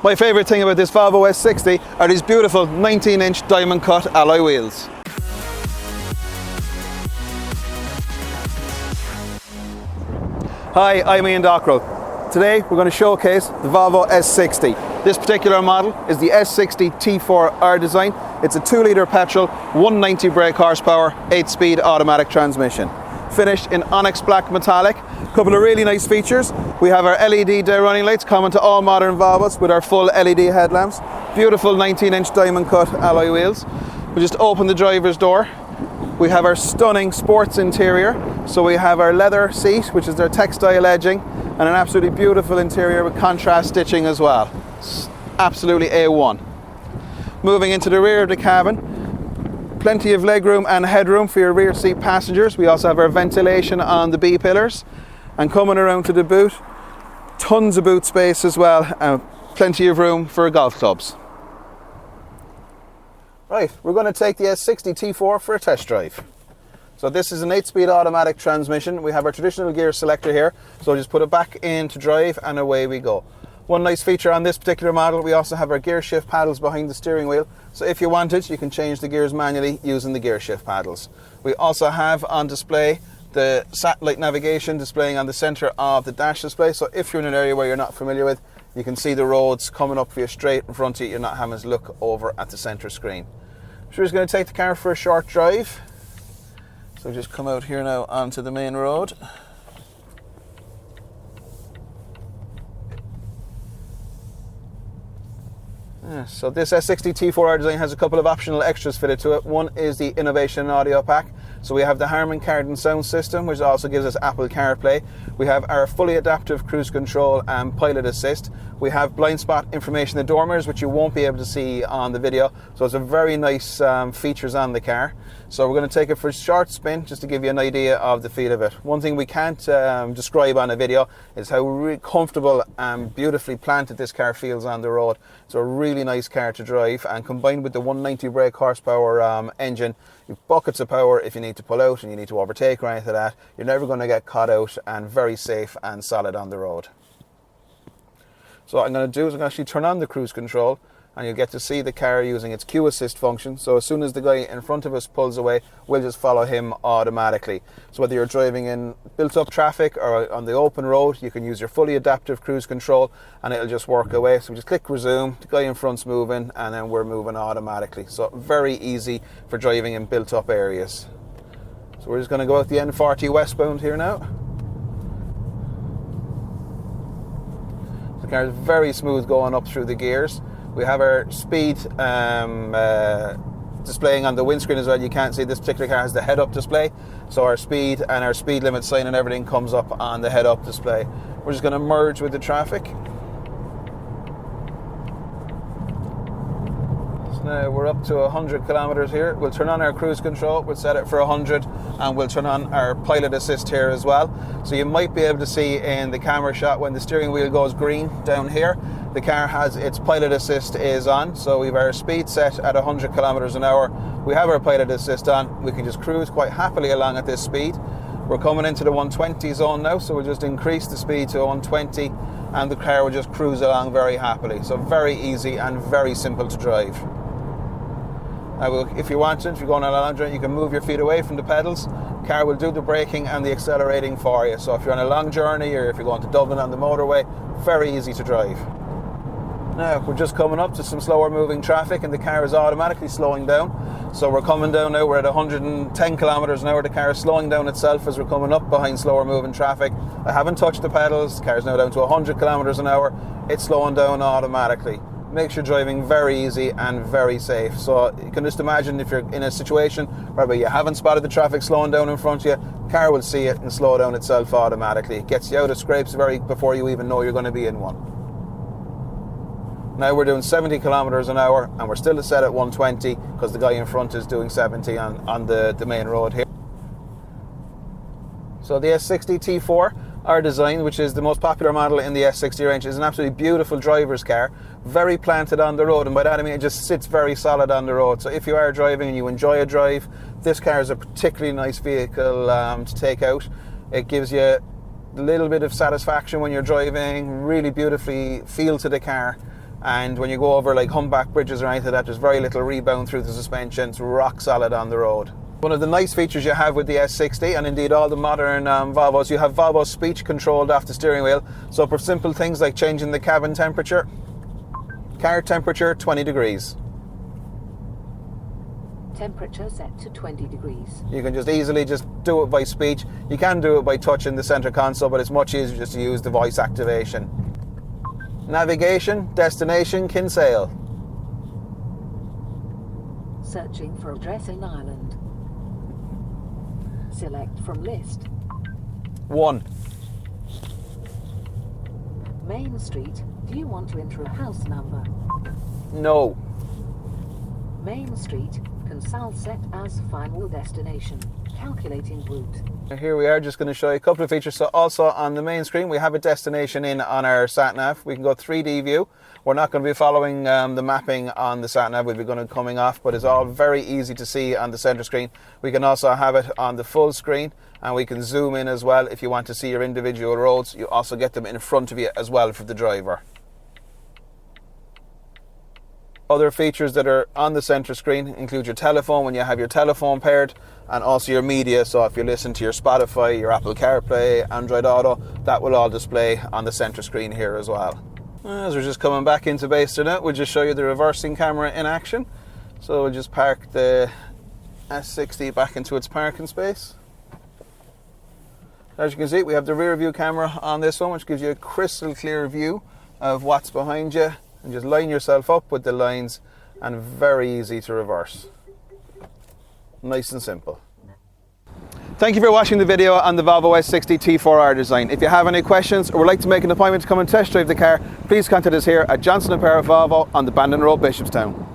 My favourite thing about this Volvo S60 are these beautiful 19-inch diamond cut alloy wheels. Hi, I'm Ian Dockrell. Today we're going to showcase the Volvo S60. This particular model is the S60 T4R design. It's a 2-litre petrol, 190 brake horsepower, 8-speed automatic transmission. Finished in onyx black metallic. A couple of really nice features. We have our LED day running lights common to all modern Volvos with our full LED headlamps. Beautiful 19-inch diamond cut alloy wheels. We just open the driver's door. We have our stunning sports interior. So we have our leather seat, which is their textile edging, and an absolutely beautiful interior with contrast stitching as well. It's absolutely A1. Moving into the rear of the cabin, plenty of legroom and headroom for your rear seat passengers. We also have our ventilation on the B pillars. And coming around to the boot, tons of boot space as well, and plenty of room for golf clubs. Right, we're going to take the S60 T4 for a test drive. So this is an 8-speed automatic transmission. We have our traditional gear selector here, so just put it back into drive and away we go. One nice feature on this particular model, we also have our gear shift paddles behind the steering wheel. So if you wanted, you can change the gears manually using the gear shift paddles. We also have on display the satellite navigation displaying on the centre of the dash display. So if you're in an area where you're not familiar with, you can see the roads coming up for you straight in front of you. You're not having to look over at the centre screen. So we're just going to take the car for a short drive. So just come out here now onto the main road. So this S60 T4R design has a couple of optional extras fitted to it. One is the Innovation Audio Pack. So we have the Harman Kardon sound system, which also gives us Apple CarPlay. We have our fully adaptive cruise control and pilot assist. We have blind spot information in the door mirrors, which you won't be able to see on the video. So it's a very nice features on the car. So we're going to take it for a short spin just to give you an idea of the feel of it. One thing we can't describe on a video is how really comfortable and beautifully planted this car feels on the road. It's a really nice car to drive, and combined with the 190 brake horsepower engine, you've buckets of power if you need to pull out and you need to overtake or anything like that. You're never going to get caught out, and very safe and solid on the road. So what I'm going to do is I'm going to actually turn on the cruise control, and you'll get to see the car using its Q assist function. So as soon as the guy in front of us pulls away, we'll just follow him automatically. So whether you're driving in built up traffic or on the open road, you can use your fully adaptive cruise control and it'll just work away. So we just click resume, the guy in front's moving, and then we're moving automatically. So very easy for driving in built up areas. So we're just going to go out the N40 westbound here now. The car is very smooth going up through the gears. We have our speed displaying on the windscreen as well. You can't see this particular car has the head-up display, so our speed and our speed limit sign and everything comes up on the head-up display. We're just going to merge with the traffic. So now we're up to 100 kilometers here. We'll turn on our cruise control. We'll set it for 100, and we'll turn on our pilot assist here as well. So you might be able to see in the camera shot when the steering wheel goes green down here, the car has its pilot assist is on. So we have our speed set at 100 kilometers an hour. We have our pilot assist on. We can just cruise quite happily along at this speed. We're coming into the 120 zone now, so we'll just increase the speed to 120 and the car will just cruise along very happily. So very easy and very simple to drive. Now, if you want to, if you're going on a long journey, you can move your feet away from the pedals. The car will do the braking and the accelerating for you. So if you're on a long journey or if you're going to Dublin on the motorway, very easy to drive. Now we're just coming up to some slower moving traffic and the car is automatically slowing down. So we're coming down now, we're at 110 kilometers an hour. The car is slowing down itself as we're coming up behind slower moving traffic. I haven't touched the pedals, the car is now down to 100 kilometers an hour. It's slowing down automatically. Makes your driving very easy and very safe. So you can just imagine if you're in a situation where you haven't spotted the traffic slowing down in front of you, the car will see it and slow down itself automatically. It gets you out of scrapes before you even know you're going to be in one. Now we're doing 70 kilometers an hour and we're still set at 120 because the guy in front is doing 70 on the main road here. So the S60 T4, our design, which is the most popular model in the S60 range, is an absolutely beautiful driver's car, very planted on the road, and by that I mean it just sits very solid on the road. So if you are driving and you enjoy a drive, this car is a particularly nice vehicle to take out. It gives you a little bit of satisfaction when you're driving, really beautifully feel to the car. And when you go over like humpback bridges or anything like that, there's very little rebound through the suspension. It's rock solid on the road. One of the nice features you have with the S60, and indeed all the modern Volvos, you have Volvo speech controlled off the steering wheel. So for simple things like changing the cabin temperature, car temperature 20 degrees. Temperature set to 20 degrees. You can just easily just do it by speech. You can do it by touching the center console, but it's much easier just to use the voice activation. Navigation, destination, Kinsale. Searching for address in Ireland. Select from list. 1. Main Street. Do you want to enter a house number? No. Main Street. Console set as final destination. Calculating route. Here we are, just going to show you a couple of features. So also on the main screen we have a destination in on our sat nav. We can go 3D view. We're not going to be following the mapping on the sat nav. We'll be going to coming off, but it's all very easy to see on the center screen. We can also have it on the full screen, and we can zoom in as well if you want to see your individual roads. You also get them in front of you as well for the driver. Other features that are on the center screen include your telephone when you have your telephone paired, and also your media. So if you listen to your Spotify, your Apple CarPlay, Android Auto, that will all display on the center screen here as well. As we're just coming back into base now, we'll just show you the reversing camera in action. So we'll just park the S60 back into its parking space. As you can see, we have the rear view camera on this one, which gives you a crystal clear view of what's behind you. And just line yourself up with the lines, and very easy to reverse. Nice and simple. Thank you for watching the video on the Volvo S60 T4R design. If you have any questions or would like to make an appointment to come and test drive the car, please contact us here at Johnson & Parra Volvo on the Bandon Road, Bishopstown.